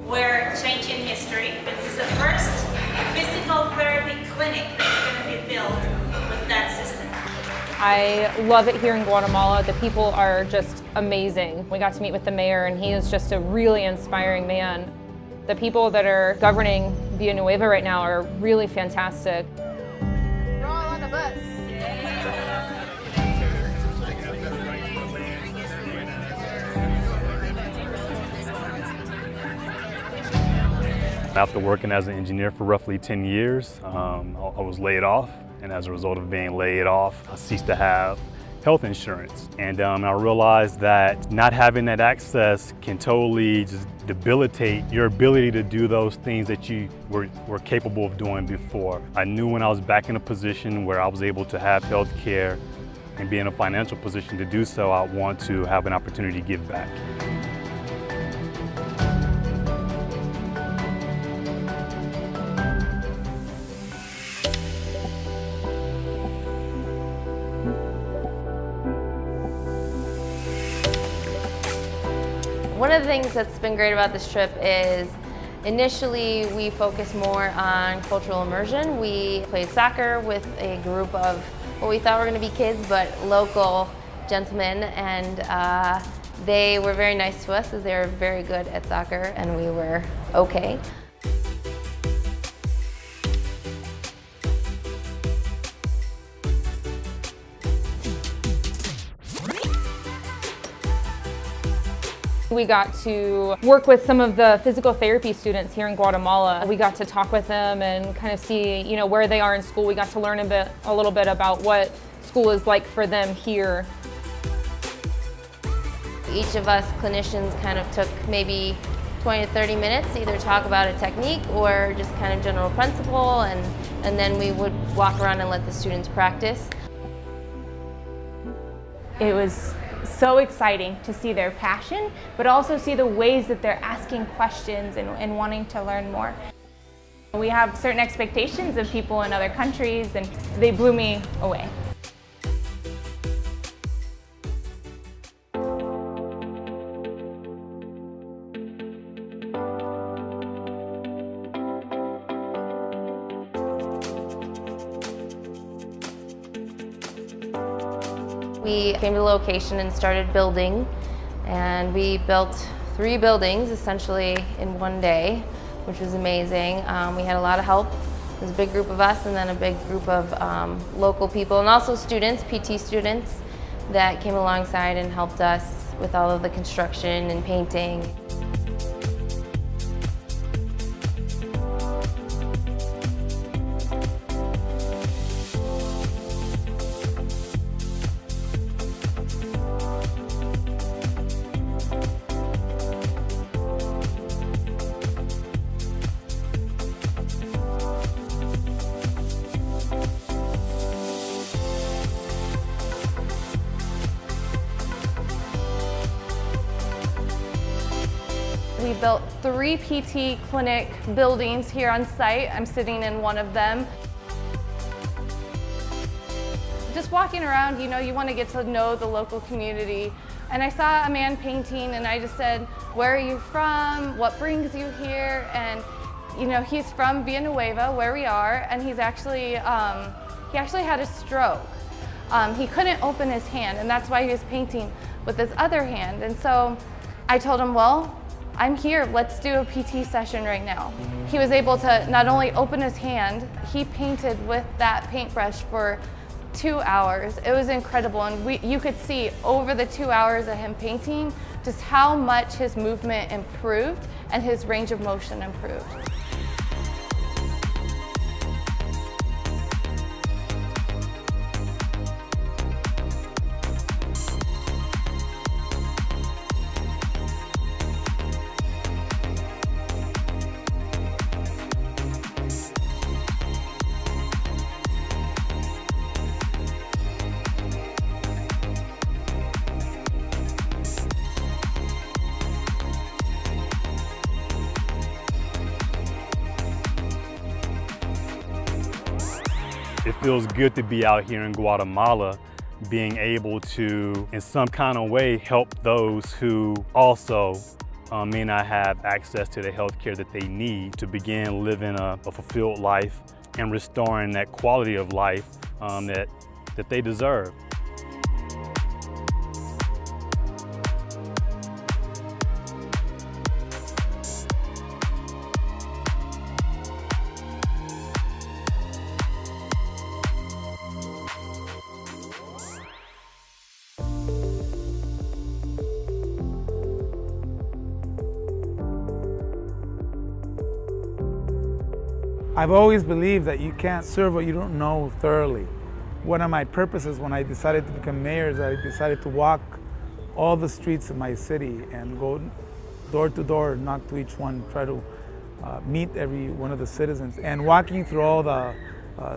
We're changing history. This is the first physical therapy clinic that's going to be built with that system. I love it here in Guatemala. The people are just amazing. We got to meet with the mayor, and he is just a really inspiring man. The people that are governing Villa Nueva right now are really fantastic. We're all on the bus. After working as an engineer for roughly 10 years, I was laid off, and as a result of being laid off, I ceased to have health insurance. And I realized that not having that access can totally just debilitate your ability to do those things that you were capable of doing before. I knew when I was back in a position where I was able to have health care and be in a financial position to do so, I want to have an opportunity to give back. One of the things that's been great about this trip is initially we focused more on cultural immersion. We played soccer with a group of what we thought were going to be kids, but local gentlemen, and they were very nice to us as they were very good at soccer and we were okay. We got to work with some of the physical therapy students here in Guatemala. We got to talk with them and kind of see, where they are in school. We got to learn a little bit about what school is like for them here. Each of us clinicians kind of took maybe 20 to 30 minutes to either talk about a technique or just kind of general principle, and then we would walk around and let the students practice. It was so exciting to see their passion, but also see the ways that they're asking questions and wanting to learn more. We have certain expectations of people in other countries, and they blew me away. We came to the location and started building, and we built 3 buildings essentially in one day, which was amazing. We had a lot of help. It was a big group of us and then a big group of local people and also students, PT students, that came alongside and helped us with all of the construction and painting. We built 3 PT clinic buildings here on site. I'm sitting in one of them. Just walking around, you want to get to know the local community. And I saw a man painting and I just said, "Where are you from? What brings you here?" And he's from Villa Nueva, where we are, and he actually had a stroke. He couldn't open his hand, and that's why he was painting with his other hand. And so I told him, "Well, I'm here, let's do a PT session right now." He was able to not only open his hand, he painted with that paintbrush for 2 hours. It was incredible, and you could see over the 2 hours of him painting just how much his movement improved and his range of motion improved. It feels good to be out here in Guatemala, being able to, in some kind of way, help those who also may not have access to the health care that they need to begin living a fulfilled life and restoring that quality of life that they deserve. I've always believed that you can't serve what you don't know thoroughly. One of my purposes when I decided to become mayor is I decided to walk all the streets of my city and go door to door, knock to each one, try to meet every one of the citizens. And walking through all the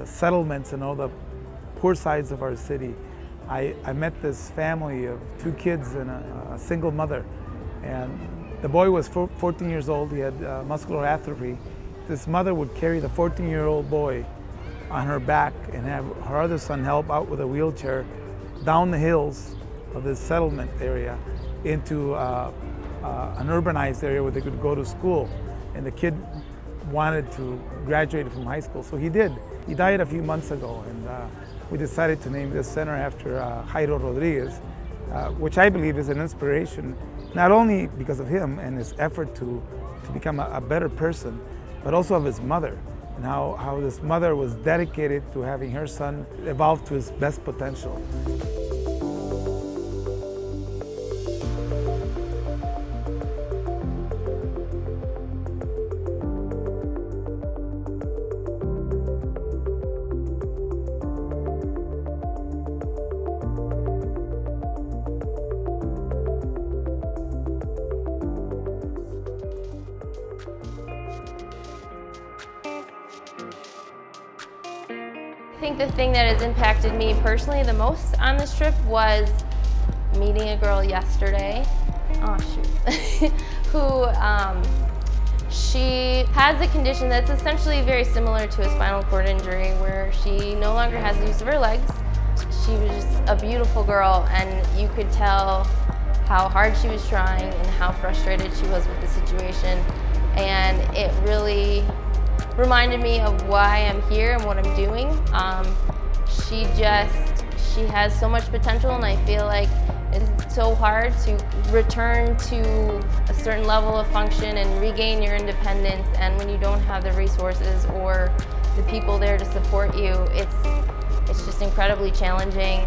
settlements and all the poor sides of our city, I met this family of 2 kids and a single mother. And the boy was 14 years old, he had muscular atrophy. This mother would carry the 14-year-old boy on her back and have her other son help out with a wheelchair down the hills of this settlement area into an urbanized area where they could go to school. And the kid wanted to graduate from high school, so he did. He died a few months ago, and we decided to name this center after Jairo Rodriguez, which I believe is an inspiration, not only because of him and his effort to become a better person, but also of his mother, and how this mother was dedicated to having her son evolve to his best potential. I think the thing that has impacted me personally the most on this trip was meeting a girl yesterday, who she has a condition that's essentially very similar to a spinal cord injury where she no longer has the use of her legs. She was just a beautiful girl, and you could tell how hard she was trying and how frustrated she was with the situation, and it really reminded me of why I'm here and what I'm doing. She has so much potential, and I feel like it's so hard to return to a certain level of function and regain your independence, and when you don't have the resources or the people there to support you, it's just incredibly challenging.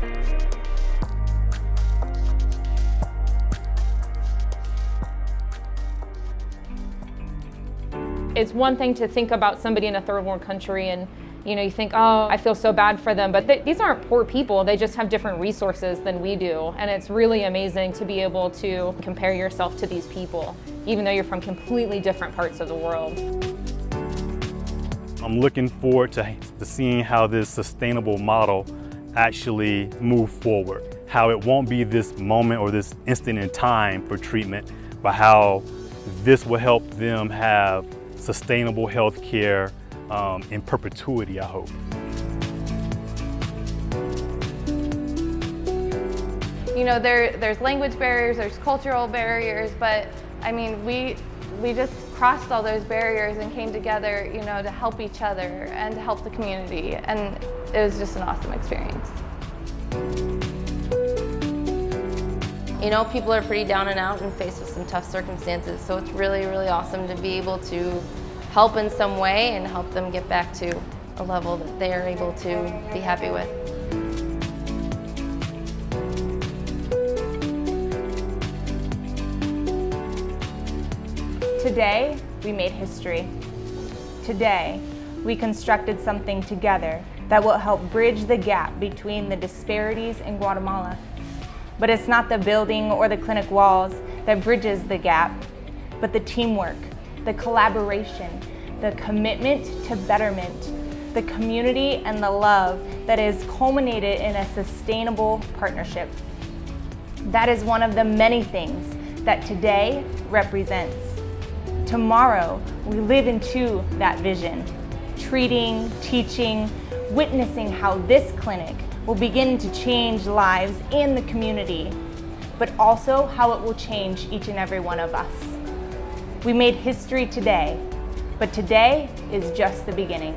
It's one thing to think about somebody in a third world country and you think, oh, I feel so bad for them, but these aren't poor people, they just have different resources than we do, and it's really amazing to be able to compare yourself to these people, even though you're from completely different parts of the world. I'm looking forward to seeing how this sustainable model actually moves forward, how it won't be this moment or this instant in time for treatment, but how this will help them have sustainable health care in perpetuity, I hope. There's language barriers, there's cultural barriers, but I mean, we just crossed all those barriers and came together, to help each other and to help the community, and it was just an awesome experience. People are pretty down and out and faced with some tough circumstances, so it's really, really awesome to be able to help in some way and help them get back to a level that they are able to be happy with. Today, we made history. Today, we constructed something together that will help bridge the gap between the disparities in Guatemala. But it's not the building or the clinic walls that bridges the gap, but the teamwork, the collaboration, the commitment to betterment, the community and the love that is culminated in a sustainable partnership. That is one of the many things that today represents. Tomorrow, we live into that vision, treating, teaching, witnessing how this clinic will begin to change lives in the community, but also how it will change each and every one of us. We made history today, but today is just the beginning.